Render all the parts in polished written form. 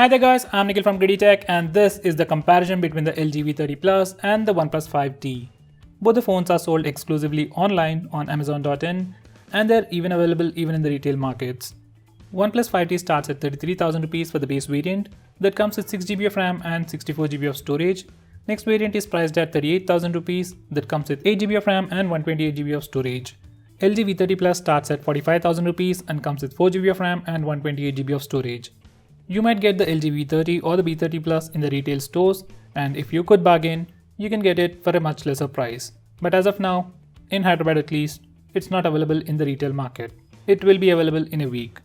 Hi there guys, I'm Nikhil from GreedyTech and this is the comparison between the LG V30 Plus and the OnePlus 5T. Both the phones are sold exclusively online on Amazon.in and they're even available even in the retail markets. OnePlus 5T starts at 33,000 rupees for the base variant that comes with 6GB of RAM and 64GB of storage. Next variant is priced at 38,000 rupees that comes with 8GB of RAM and 128GB of storage. LG V30 Plus starts at 45,000 rupees and comes with 4GB of RAM and 128GB of storage. You might get the LG V30 or the V30 Plus in the retail stores, and if you could bargain, you can get it for a much lesser price. But as of now, in Hyderabad at least, it's not available in the retail market. It will be available in a week.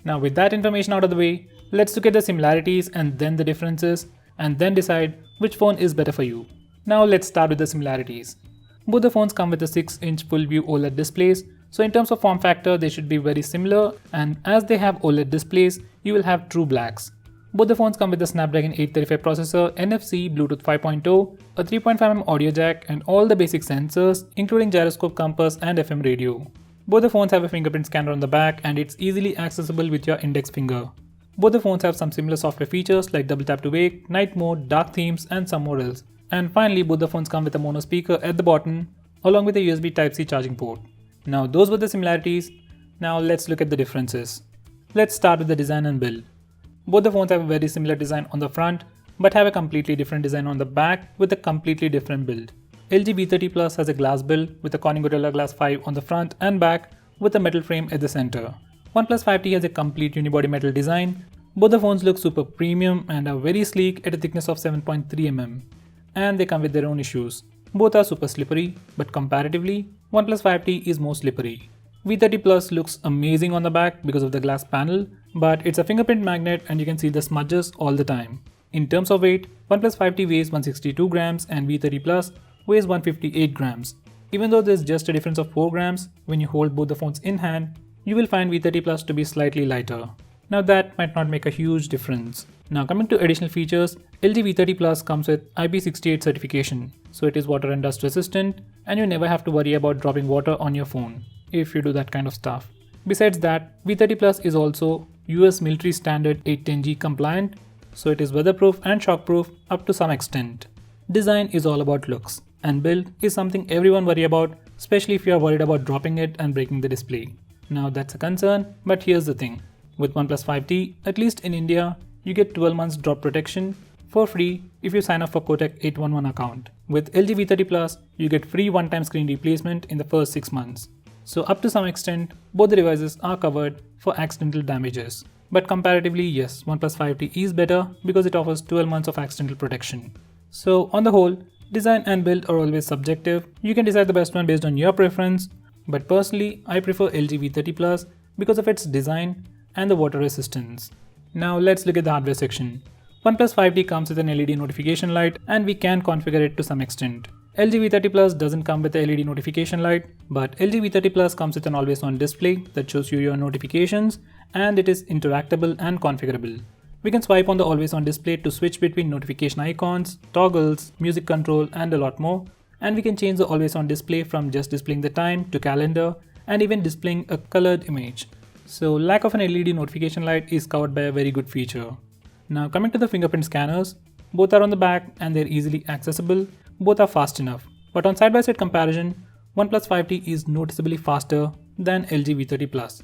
Now with that information out of the way, let's look at the similarities and then the differences, and then decide which phone is better for you. Now let's start with the similarities. Both the phones come with a 6-inch full-view OLED displays, so in terms of form factor they should be very similar, and as they have OLED displays, you will have true blacks. Both the phones come with the Snapdragon 835 processor, NFC, Bluetooth 5.0, a 3.5mm audio jack and all the basic sensors including gyroscope, compass and FM radio. Both the phones have a fingerprint scanner on the back and it's easily accessible with your index finger. Both the phones have some similar software features like double tap to wake, night mode, dark themes and some more else. And finally, both the phones come with a mono speaker at the bottom along with a USB Type-C charging port. Now those were the similarities. Now let's look at the differences. Let's start with the design and build. Both the phones have a very similar design on the front but have a completely different design on the back with a completely different build. LG V30 Plus has a glass build with a Corning Gorilla Glass 5 on the front and back with a metal frame at the center. OnePlus 5T has a complete unibody metal design. Both the phones look super premium and are very sleek at a thickness of 7.3mm. And they come with their own issues. Both are super slippery, but comparatively, OnePlus 5T is more slippery. V30 Plus looks amazing on the back because of the glass panel, but it's a fingerprint magnet and you can see the smudges all the time. In terms of weight, OnePlus 5T weighs 162 grams and V30 Plus weighs 158 grams. Even though there's just a difference of 4 grams, when you hold both the phones in hand, you will find V30 Plus to be slightly lighter. Now that might not make a huge difference. Now coming to additional features, LG V30 Plus comes with IP68 certification, so it is water and dust resistant and you never have to worry about dropping water on your phone if you do that kind of stuff. Besides that, V30 Plus is also US military standard 810G compliant, so it is weatherproof and shockproof up to some extent. Design is all about looks, and build is something everyone worry about, especially if you are worried about dropping it and breaking the display. Now that's a concern, but here's the thing. With OnePlus 5T, at least in India, you get 12 months drop protection for free if you sign up for Kotak 811 account. With LG V30 Plus, you get free one-time screen replacement in the first 6 months. So up to some extent, both the devices are covered for accidental damages. But comparatively, yes, OnePlus 5T is better because it offers 12 months of accidental protection. So on the whole, design and build are always subjective. You can decide the best one based on your preference. But personally, I prefer LG V30 Plus because of its design and the water resistance. Now let's look at the hardware section. OnePlus 5T comes with an LED notification light and we can configure it to some extent. LG V30 Plus doesn't come with the LED notification light, but LG V30 Plus comes with an always-on display that shows you your notifications and it is interactable and configurable. We can swipe on the always-on display to switch between notification icons, toggles, music control and a lot more. And we can change the always-on display from just displaying the time to calendar and even displaying a colored image. So lack of an LED notification light is covered by a very good feature. Now coming to the fingerprint scanners, both are on the back and they're easily accessible, both are fast enough. But on side-by-side comparison, OnePlus 5T is noticeably faster than LG V30 Plus.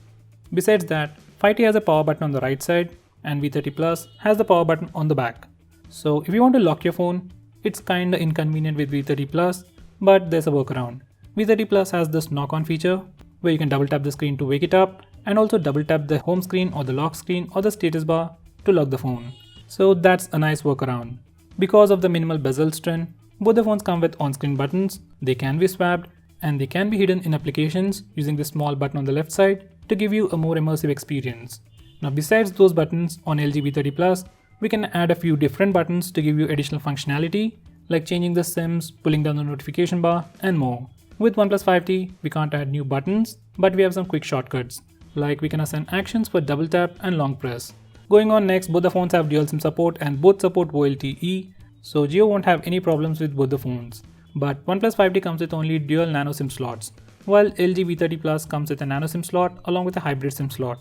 Besides that, 5T has a power button on the right side and V30 Plus has the power button on the back. So if you want to lock your phone, it's kinda inconvenient with V30 Plus, but there's a workaround. V30 Plus has this knock-on feature where you can double tap the screen to wake it up and also double tap the home screen or the lock screen or the status bar to lock the phone. So that's a nice workaround. Because of the minimal bezel strength, both the phones come with on-screen buttons, they can be swapped and they can be hidden in applications using the small button on the left side to give you a more immersive experience. Now besides those buttons on LG V30 Plus, we can add a few different buttons to give you additional functionality like changing the sims, pulling down the notification bar and more. With OnePlus 5T, we can't add new buttons, but we have some quick shortcuts, like we can assign actions for double tap and long press. Going on next, both the phones have dual SIM support and both support VoLTE, so Jio won't have any problems with both the phones. But OnePlus 5T comes with only dual nano SIM slots, while LG V30 Plus comes with a nano SIM slot along with a hybrid SIM slot.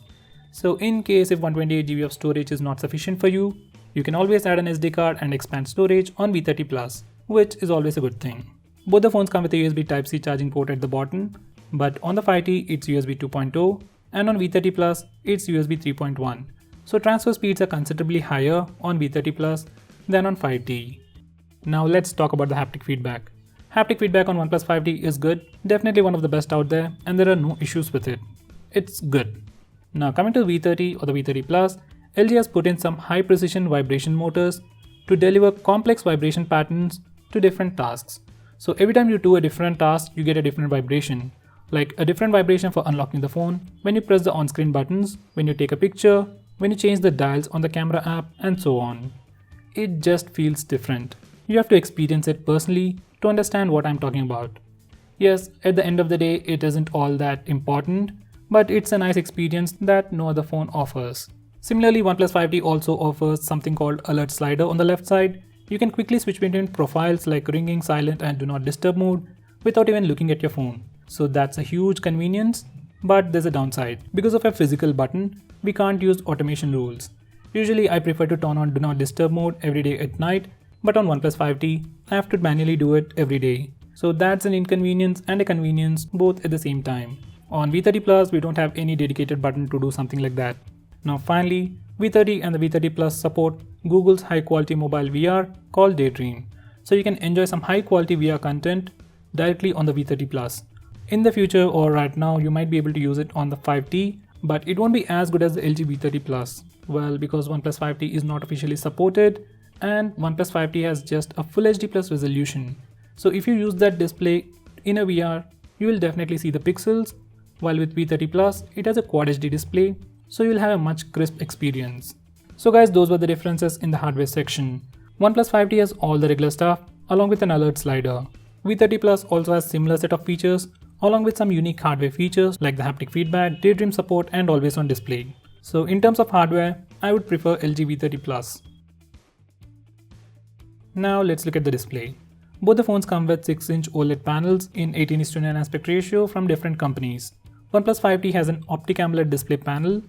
So in case if 128 GB of storage is not sufficient for you, you can always add an SD card and expand storage on V30 Plus, which is always a good thing. Both the phones come with a USB Type-C charging port at the bottom, but on the 5T it's USB 2.0 and on V30 Plus it's USB 3.1. So transfer speeds are considerably higher on V30 Plus than on 5T. Now let's talk about the haptic feedback. Haptic feedback on OnePlus 5T is good, definitely one of the best out there, and there are no issues with it. It's good. Now coming to V30 or the V30 Plus, LG has put in some high precision vibration motors to deliver complex vibration patterns to different tasks. So every time you do a different task, you get a different vibration. Like a different vibration for unlocking the phone, when you press the on-screen buttons, when you take a picture, when you change the dials on the camera app, and so on. It just feels different. You have to experience it personally to understand what I'm talking about. Yes, at the end of the day, it isn't all that important, but it's a nice experience that no other phone offers. Similarly, OnePlus 5T also offers something called Alert Slider on the left side. You can quickly switch between profiles like ringing, silent, and do not disturb mode without even looking at your phone. So that's a huge convenience, but there's a downside. Because of a physical button, we can't use automation rules. Usually I prefer to turn on do not disturb mode every day at night, but on OnePlus 5T, I have to manually do it every day. So that's an inconvenience and a convenience both at the same time. On V30 Plus, we don't have any dedicated button to do something like that. Now finally, V30 and the V30 Plus support Google's high quality mobile VR called Daydream. So you can enjoy some high quality VR content directly on the V30 Plus. In the future or right now, you might be able to use it on the 5T, but it won't be as good as the LG V30 Plus. Well, because OnePlus 5T is not officially supported and OnePlus 5T has just a Full HD Plus resolution. So if you use that display in a VR, you will definitely see the pixels, while with V30 Plus, it has a Quad HD display, so you'll have a much crisp experience. So guys, those were the differences in the hardware section. OnePlus 5T has all the regular stuff along with an alert slider. V30 Plus also has similar set of features along with some unique hardware features like the haptic feedback, Daydream support, and always on display. So in terms of hardware, I would prefer LG V30 Plus. Now let's look at the display. Both the phones come with 6-inch OLED panels in 18:9 aspect ratio from different companies. OnePlus 5T has an Optic AMOLED display panel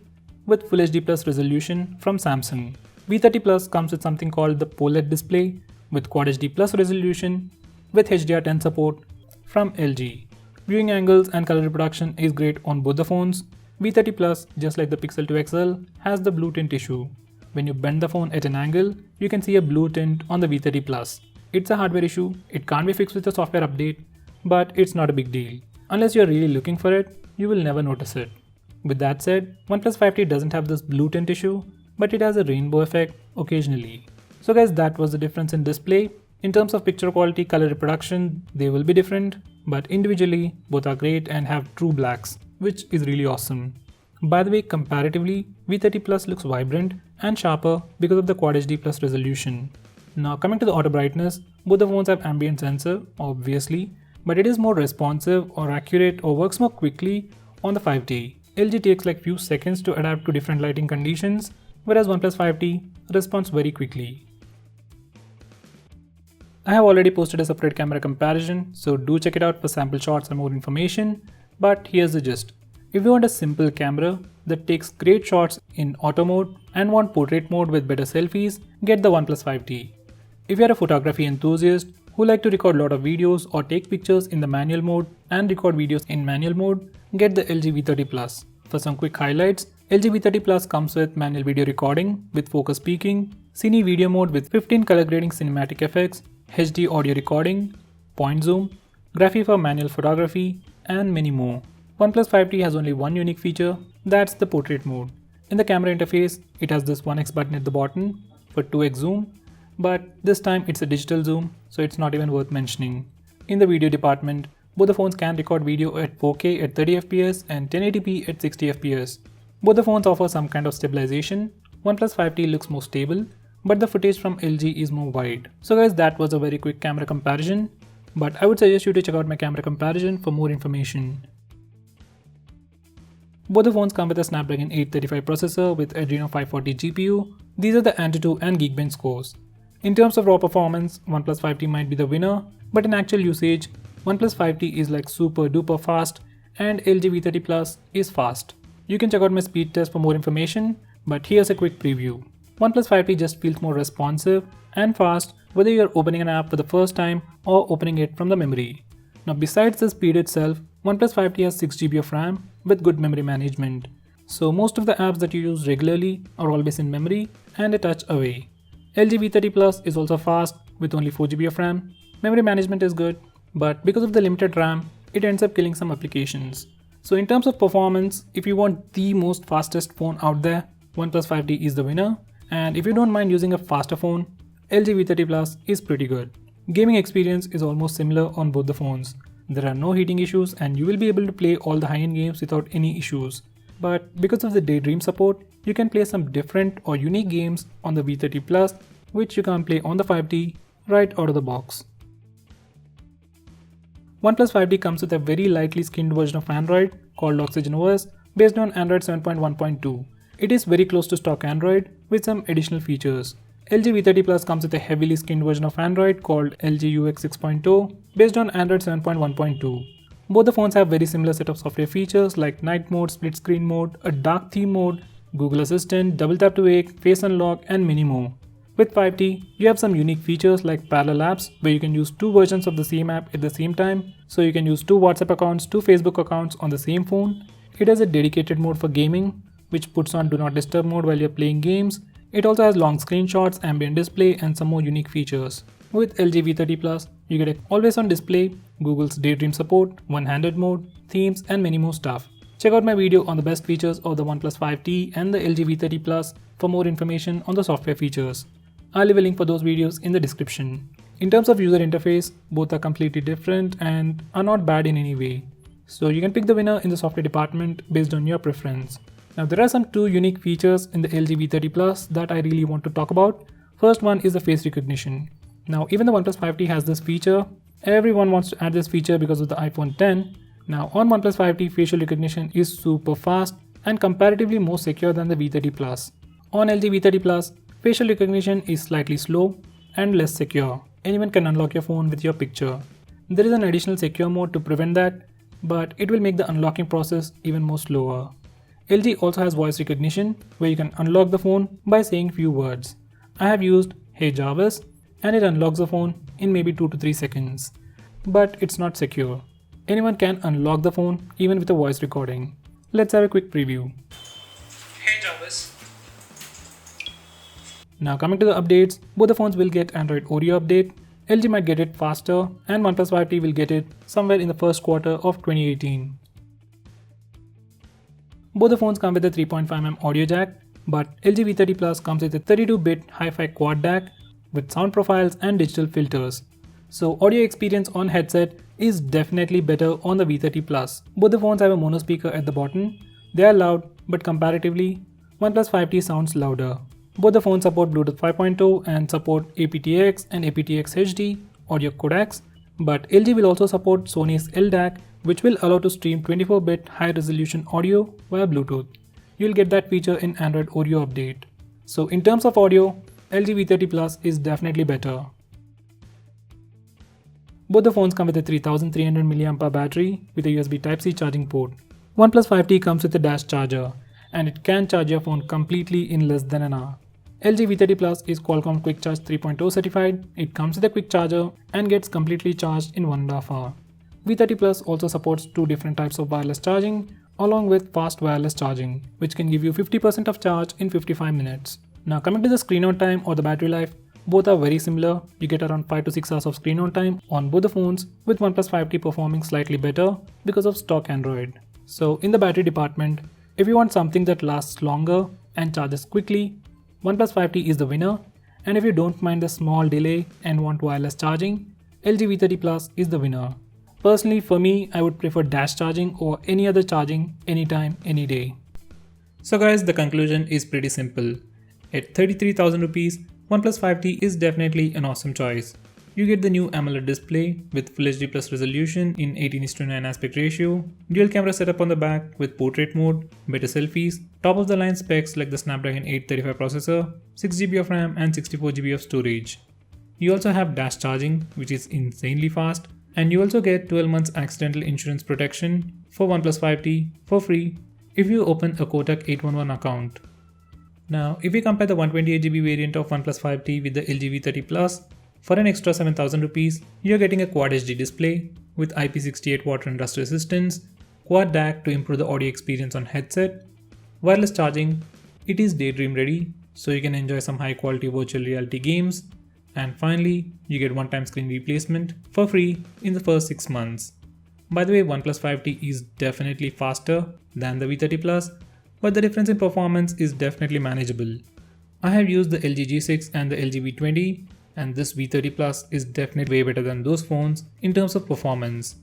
with Full HD Plus resolution from Samsung. V30 Plus comes with something called the POLED display with Quad HD Plus resolution with HDR10 support from LG. Viewing angles and color reproduction is great on both the phones. V30 Plus, just like the Pixel 2 XL, has the blue tint issue. When you bend the phone at an angle, you can see a blue tint on the V30 Plus. It's a hardware issue, it can't be fixed with a software update, but it's not a big deal. Unless you're really looking for it, you will never notice it. With that said, OnePlus 5T doesn't have this blue tint issue, but it has a rainbow effect occasionally. So guys, that was the difference in display. In terms of picture quality, color reproduction, they will be different, but individually, both are great and have true blacks, which is really awesome. By the way, comparatively, V30 Plus looks vibrant and sharper because of the Quad HD Plus resolution. Now coming to the auto brightness, both the phones have ambient sensor, obviously, but it is more responsive or accurate or works more quickly on the 5T. LG takes like few seconds to adapt to different lighting conditions, whereas OnePlus 5T responds very quickly. I have already posted a separate camera comparison, so do check it out for sample shots and more information, but here's the gist. If you want a simple camera that takes great shots in auto mode and want portrait mode with better selfies, get the OnePlus 5T. If you are a photography enthusiast who like to record a lot of videos or take pictures in the manual mode and record videos in manual mode, get the LG V30 Plus. For some quick highlights, LG V30 Plus comes with manual video recording with focus peaking, cine video mode with 15 color grading cinematic effects, HD audio recording, point zoom, graphy for manual photography, and many more. OnePlus 5T has only one unique feature, that's the portrait mode. In the camera interface, it has this 1x button at the bottom for 2x zoom, but this time it's a digital zoom, so it's not even worth mentioning. In the video department, both the phones can record video at 4K at 30fps and 1080p at 60fps. Both the phones offer some kind of stabilization. OnePlus 5T looks more stable, but the footage from LG is more wide. So guys, that was a very quick camera comparison, but I would suggest you to check out my camera comparison for more information. Both the phones come with a Snapdragon 835 processor with Adreno 540 GPU. These are the Antutu and Geekbench scores. In terms of raw performance, OnePlus 5T might be the winner, but in actual usage, OnePlus 5T is like super duper fast and LG V30 Plus is fast. You can check out my speed test for more information, but here's a quick preview. OnePlus 5T just feels more responsive and fast whether you're opening an app for the first time or opening it from the memory. Now besides the speed itself, OnePlus 5T has 6GB of RAM with good memory management. So most of the apps that you use regularly are always in memory and a touch away. LG V30 Plus is also fast with only 4GB of RAM. Memory management is good, but because of the limited RAM, it ends up killing some applications. So in terms of performance, if you want the most fastest phone out there, OnePlus 5T is the winner. And if you don't mind using a faster phone, LG V30 Plus is pretty good. Gaming experience is almost similar on both the phones. There are no heating issues and you will be able to play all the high-end games without any issues. But because of the Daydream support, you can play some different or unique games on the V30 Plus, which you can't play on the 5T right out of the box. OnePlus 5T comes with a very lightly skinned version of Android called Oxygen OS based on Android 7.1.2. It is very close to stock Android with some additional features. LG V30 Plus comes with a heavily skinned version of Android called LG UX 6.0 based on Android 7.1.2. Both the phones have very similar set of software features like night mode, split screen mode, a dark theme mode, Google Assistant, double tap to wake, face unlock and many more. With 5T, you have some unique features like parallel apps where you can use two versions of the same app at the same time. So you can use two WhatsApp accounts, two Facebook accounts on the same phone. It has a dedicated mode for gaming, which puts on do not disturb mode while you're playing games. It also has long screenshots, ambient display and some more unique features. With LG V30 Plus, you get an always on display, Google's Daydream support, one-handed mode, themes and many more stuff. Check out my video on the best features of the OnePlus 5T and the LG V30 Plus for more information on the software features. I'll leave a link for those videos in the description. In terms of user interface, both are completely different and are not bad in any way. So you can pick the winner in the software department based on your preference. Now there are some two unique features in the LG V30 Plus that I really want to talk about. First one is the face recognition. Now even the OnePlus 5T has this feature. Everyone wants to add this feature because of the iPhone 10. Now on OnePlus 5T, facial recognition is super fast and comparatively more secure than the V30 Plus. On LG V30 Plus, facial recognition is slightly slow and less secure. Anyone can unlock your phone with your picture. There is an additional secure mode to prevent that, but it will make the unlocking process even more slower. LG also has voice recognition where you can unlock the phone by saying few words. I have used Hey Jarvis and it unlocks the phone in maybe 2 to 3 seconds. But it's not secure. Anyone can unlock the phone even with a voice recording. Let's have a quick preview. Hey Jarvis. Now coming to the updates, both the phones will get Android Oreo update. LG might get it faster and OnePlus 5T will get it somewhere in the first quarter of 2018. Both the phones come with a 3.5mm audio jack, but LG V30 Plus comes with a 32-bit hi-fi quad DAC with sound profiles and digital filters. So audio experience on headset is definitely better on the V30 Plus. Both the phones have a mono speaker at the bottom. They are loud, but comparatively, OnePlus 5T sounds louder. Both the phones support Bluetooth 5.0 and support aptX and aptX HD audio codecs, but LG will also support Sony's LDAC, which will allow to stream 24-bit high-resolution audio via Bluetooth. You'll get that feature in Android Oreo update. So in terms of audio, LG V30 Plus is definitely better. Both the phones come with a 3300 mAh battery with a USB Type-C charging port. OnePlus 5T comes with a dash charger, and it can charge your phone completely in less than an hour. LG V30 Plus is Qualcomm Quick Charge 3.0 certified. It comes with a quick charger and gets completely charged in 1.5 hours. V30 Plus also supports two different types of wireless charging along with fast wireless charging, which can give you 50% of charge in 55 minutes. Now coming to the screen on time or the battery life, both are very similar. You get around 5 to 6 hours of screen on time on both the phones, with OnePlus 5T performing slightly better because of stock Android. So in the battery department, if you want something that lasts longer and charges quickly, OnePlus 5T is the winner, and if you don't mind the small delay and want wireless charging, LG V30 Plus is the winner. Personally, for me, I would prefer dash charging or any other charging anytime, any day. So guys, the conclusion is pretty simple. At 33,000 rupees, OnePlus 5T is definitely an awesome choice. You get the new AMOLED display with Full HD Plus resolution in 18:9 aspect ratio, dual camera setup on the back with portrait mode, better selfies, top of the line specs like the Snapdragon 835 processor, 6GB of RAM and 64GB of storage. You also have dash charging, which is insanely fast, and you also get 12 months accidental insurance protection for OnePlus 5T for free if you open a Kotak 811 account. Now, if we compare the 128GB variant of OnePlus 5T with the LG V30 Plus, for an extra 7,000 rupees, you're getting a Quad HD display with IP68 water and rust resistance, Quad DAC to improve the audio experience on headset, wireless charging, it is Daydream ready, so you can enjoy some high quality virtual reality games, and finally, you get one-time screen replacement for free in the first 6 months. By the way, OnePlus 5T is definitely faster than the V30 Plus, but the difference in performance is definitely manageable. I have used the LG G6 and the LG V20, and this V30 Plus is definitely way better than those phones in terms of performance.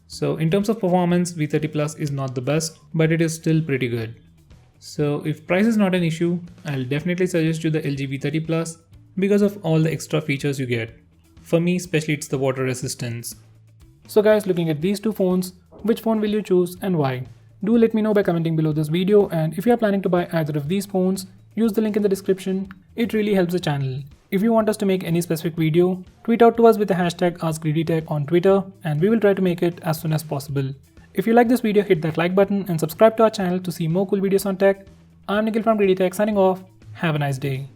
So in terms of performance, V30 Plus is not the best, but it is still pretty good. So if price is not an issue, I'll definitely suggest you the LG V30 Plus because of all the extra features you get. For me, especially it's the water resistance. So guys, looking at these two phones, which phone will you choose and why? Do let me know by commenting below this video, and if you are planning to buy either of these phones, use the link in the description. It really helps the channel. If you want us to make any specific video, tweet out to us with the hashtag AskGreedyTech on Twitter and we will try to make it as soon as possible. If you like this video, hit that like button and subscribe to our channel to see more cool videos on tech. I'm Nikhil from GreedyTech signing off. Have a nice day.